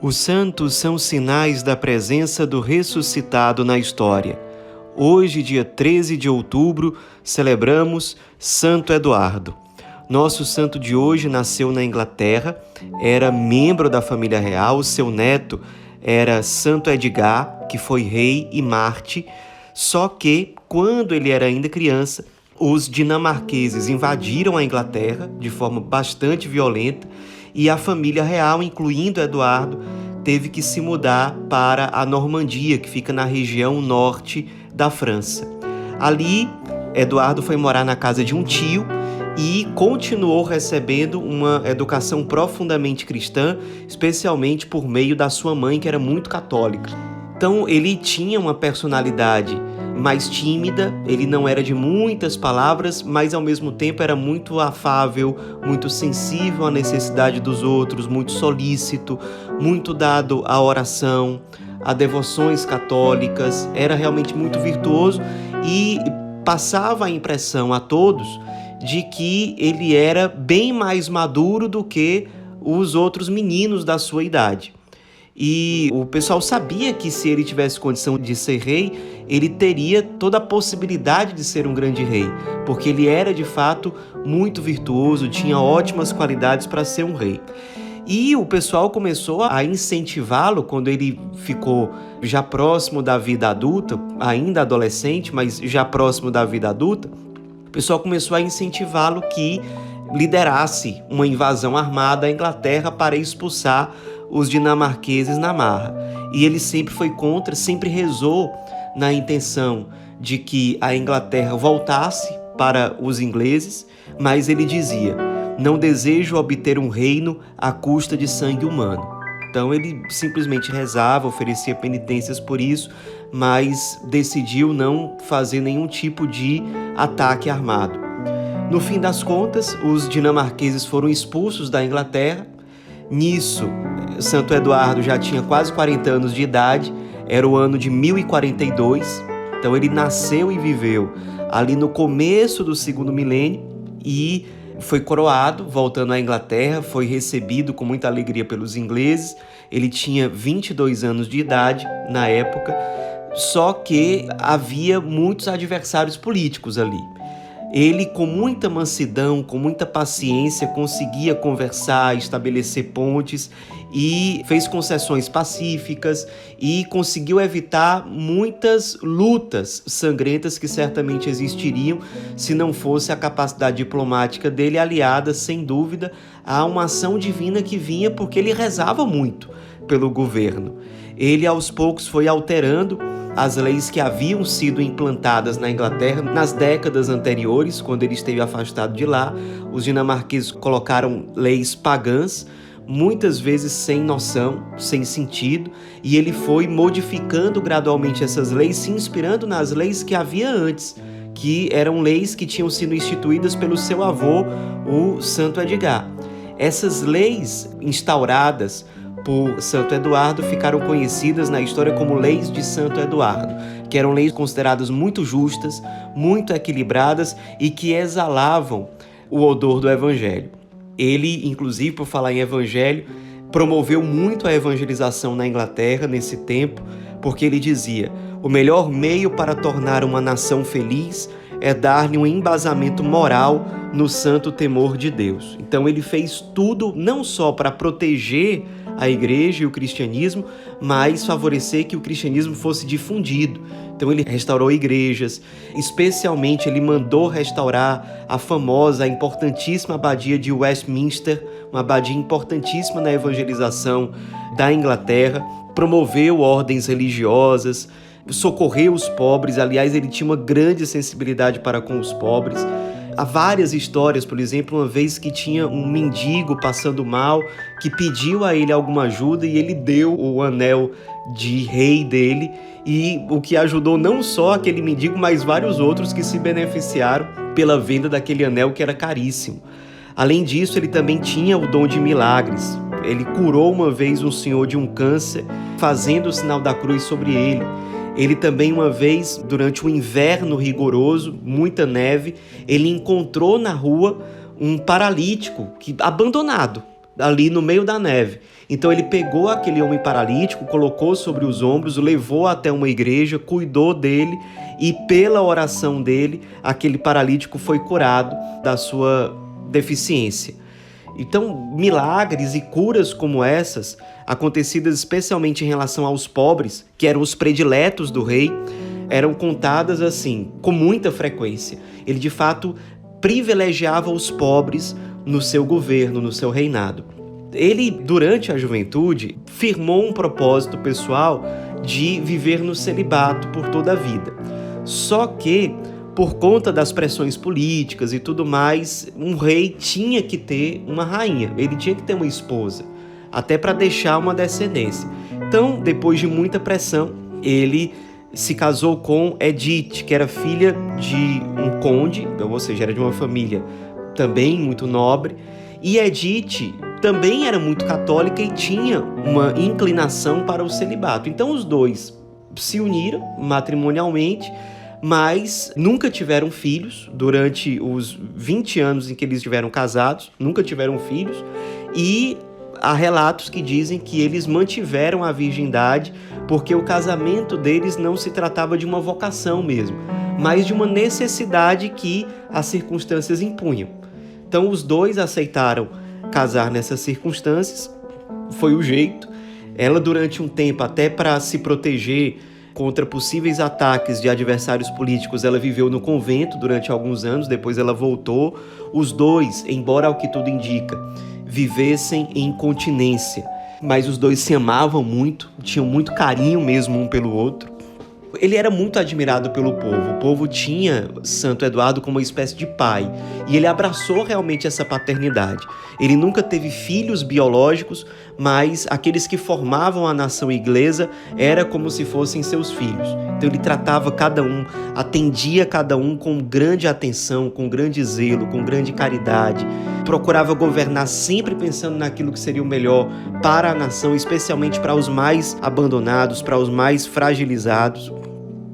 Os santos são sinais da presença do ressuscitado na história. Hoje, dia 13 de outubro, celebramos Santo Eduardo. Nosso santo de hoje nasceu na Inglaterra, era membro da família real, seu neto era Santo Edgar, que foi rei e Marte, só que, quando ele era ainda criança, os dinamarqueses invadiram a Inglaterra de forma bastante violenta e a família real, incluindo Eduardo, teve que se mudar para a Normandia, que fica na região norte da França. Ali, Eduardo foi morar na casa de um tio e continuou recebendo uma educação profundamente cristã, especialmente por meio da sua mãe, que era muito católica. Então, ele tinha uma personalidade mais tímida, ele não era de muitas palavras, mas ao mesmo tempo era muito afável, muito sensível à necessidade dos outros, muito solícito, muito dado à oração, a devoções católicas, era realmente muito virtuoso e passava a impressão a todos de que ele era bem mais maduro do que os outros meninos da sua idade. E o pessoal sabia que se ele tivesse condição de ser rei, ele teria toda a possibilidade de ser um grande rei, porque ele era de fato muito virtuoso, tinha ótimas qualidades para ser um rei. E o pessoal começou a incentivá-lo quando ele ficou já próximo da vida adulta, ainda adolescente, mas já próximo da vida adulta. O pessoal começou a incentivá-lo que liderasse uma invasão armada à Inglaterra para expulsar os dinamarqueses na marra. E ele sempre foi contra, sempre rezou na intenção de que a Inglaterra voltasse para os ingleses, mas ele dizia: não desejo obter um reino à custa de sangue humano. Então ele simplesmente rezava, oferecia penitências por isso, mas decidiu não fazer nenhum tipo de ataque armado. No fim das contas, os dinamarqueses foram expulsos da Inglaterra. Nisso, Santo Eduardo já tinha quase 40 anos de idade, era o ano de 1042, então ele nasceu e viveu ali no começo do segundo milênio e foi coroado, voltando à Inglaterra, foi recebido com muita alegria pelos ingleses. Ele tinha 22 anos de idade na época, só que havia muitos adversários políticos ali. Ele, com muita mansidão, com muita paciência, conseguia conversar, estabelecer pontes e fez concessões pacíficas e conseguiu evitar muitas lutas sangrentas que certamente existiriam se não fosse a capacidade diplomática dele, aliada, sem dúvida, a uma ação divina que vinha porque ele rezava muito pelo governo. Ele, aos poucos, foi alterando as leis que haviam sido implantadas na Inglaterra nas décadas anteriores, quando ele esteve afastado de lá. Os dinamarqueses colocaram leis pagãs, muitas vezes sem noção, sem sentido, e ele foi modificando gradualmente essas leis, se inspirando nas leis que havia antes, que eram leis que tinham sido instituídas pelo seu avô, o Santo Edgar. Essas leis instauradas por Santo Eduardo ficaram conhecidas na história como leis de Santo Eduardo, que eram leis consideradas muito justas, muito equilibradas e que exalavam o odor do evangelho. Ele, inclusive, por falar em evangelho, promoveu muito a evangelização na Inglaterra nesse tempo, porque ele dizia: o melhor meio para tornar uma nação feliz é dar-lhe um embasamento moral no santo temor de Deus. Então ele fez tudo não só para proteger a igreja e o cristianismo, mas favorecer que o cristianismo fosse difundido. Então ele restaurou igrejas, especialmente ele mandou restaurar a famosa, a importantíssima abadia de Westminster, uma abadia importantíssima na evangelização da Inglaterra, promoveu ordens religiosas, socorreu os pobres. Aliás, ele tinha uma grande sensibilidade para com os pobres. Há várias histórias, por exemplo, uma vez que tinha um mendigo passando mal, que pediu a ele alguma ajuda e ele deu o anel de rei dele, e o que ajudou não só aquele mendigo, mas vários outros que se beneficiaram pela venda daquele anel que era caríssimo. Além disso, ele também tinha o dom de milagres. Ele curou uma vez um senhor de um câncer, fazendo o sinal da cruz sobre ele. Ele também, uma vez, durante um inverno rigoroso, muita neve, ele encontrou na rua um paralítico abandonado. ali no meio da neve. Então ele pegou aquele homem paralítico, colocou sobre os ombros, o levou até uma igreja, cuidou dele e pela oração dele, aquele paralítico foi curado da sua deficiência. Então, milagres e curas como essas, acontecidas especialmente em relação aos pobres, que eram os prediletos do rei, eram contadas assim, com muita frequência. Ele, de fato, privilegiava os pobres no seu governo, no seu reinado. Ele, durante a juventude, firmou um propósito pessoal de viver no celibato por toda a vida. Só que, por conta das pressões políticas e tudo mais, um rei tinha que ter uma rainha, ele tinha que ter uma esposa, até para deixar uma descendência. Então, depois de muita pressão, ele se casou com Edith, que era filha de um conde, ou seja, era de uma família também muito nobre, e Edith também era muito católica e tinha uma inclinação para o celibato. Então os dois se uniram matrimonialmente, mas nunca tiveram filhos durante os 20 anos em que eles estiveram casados, nunca tiveram filhos, e há relatos que dizem que eles mantiveram a virgindade porque o casamento deles não se tratava de uma vocação mesmo, mas de uma necessidade que as circunstâncias impunham. Então os dois aceitaram casar nessas circunstâncias, foi o jeito. Ela, durante um tempo, até para se proteger contra possíveis ataques de adversários políticos, ela viveu no convento durante alguns anos, depois ela voltou. Os dois, embora ao que tudo indica, vivessem em continência, mas os dois se amavam muito, tinham muito carinho mesmo um pelo outro. Ele era muito admirado pelo povo. O povo tinha Santo Eduardo como uma espécie de pai, e ele abraçou realmente essa paternidade. Ele nunca teve filhos biológicos, mas aqueles que formavam a nação inglesa era como se fossem seus filhos. Então ele tratava cada um, atendia cada um com grande atenção, com grande zelo, com grande caridade. Procurava governar sempre pensando naquilo que seria o melhor para a nação, especialmente para os mais abandonados, para os mais fragilizados.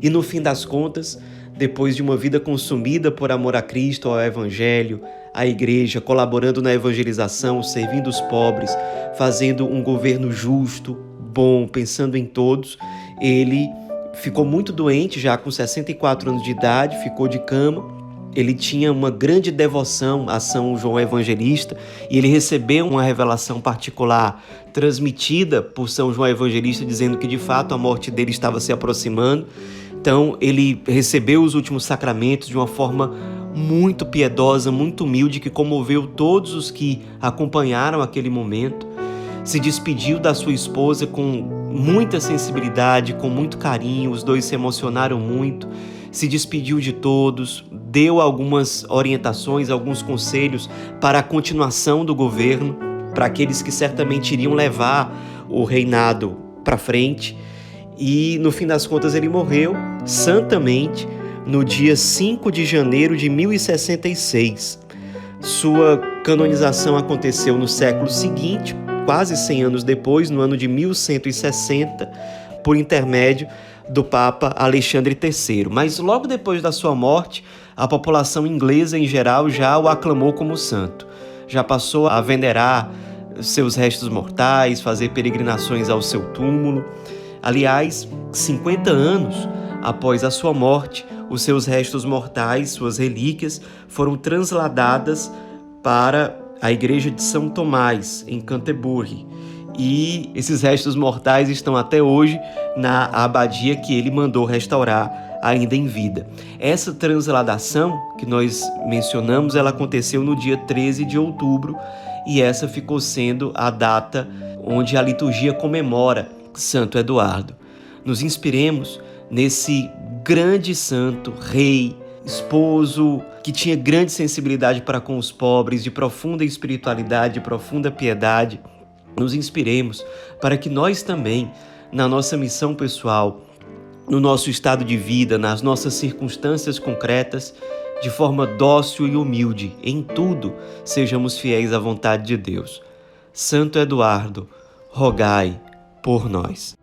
E no fim das contas, depois de uma vida consumida por amor a Cristo, ao Evangelho, à Igreja, colaborando na evangelização, servindo os pobres, fazendo um governo justo, bom, pensando em todos, ele ficou muito doente, já com 64 anos de idade, ficou de cama. Ele tinha uma grande devoção a São João Evangelista e ele recebeu uma revelação particular transmitida por São João Evangelista, dizendo que de fato a morte dele estava se aproximando. Então ele recebeu os últimos sacramentos de uma forma muito piedosa, muito humilde, que comoveu todos os que acompanharam aquele momento. Se despediu da sua esposa com muita sensibilidade, com muito carinho, os dois se emocionaram muito. Se despediu de todos, deu algumas orientações, alguns conselhos para a continuação do governo, para aqueles que certamente iriam levar o reinado para frente. E no fim das contas ele morreu santamente no dia 5 de janeiro de 1066. Sua canonização aconteceu no século seguinte, quase 100 anos depois, no ano de 1160, por intermédio do Papa Alexandre III. Mas logo depois da sua morte, a população inglesa em geral já o aclamou como santo. Já passou a venerar seus restos mortais, fazer peregrinações ao seu túmulo. Aliás, 50 anos após a sua morte, os seus restos mortais, suas relíquias, foram transladadas para a igreja de São Tomás, em Canterbury. E esses restos mortais estão até hoje na abadia que ele mandou restaurar ainda em vida. Essa transladação que nós mencionamos, ela aconteceu no dia 13 de outubro e essa ficou sendo a data onde a liturgia comemora Santo Eduardo. Nos inspiremos nesse grande santo, rei, esposo, que tinha grande sensibilidade para com os pobres, de profunda espiritualidade, de profunda piedade. Nos inspiremos para que nós também, na nossa missão pessoal, no nosso estado de vida, nas nossas circunstâncias concretas, de forma dócil e humilde, em tudo, sejamos fiéis à vontade de Deus. Santo Eduardo, rogai por nós.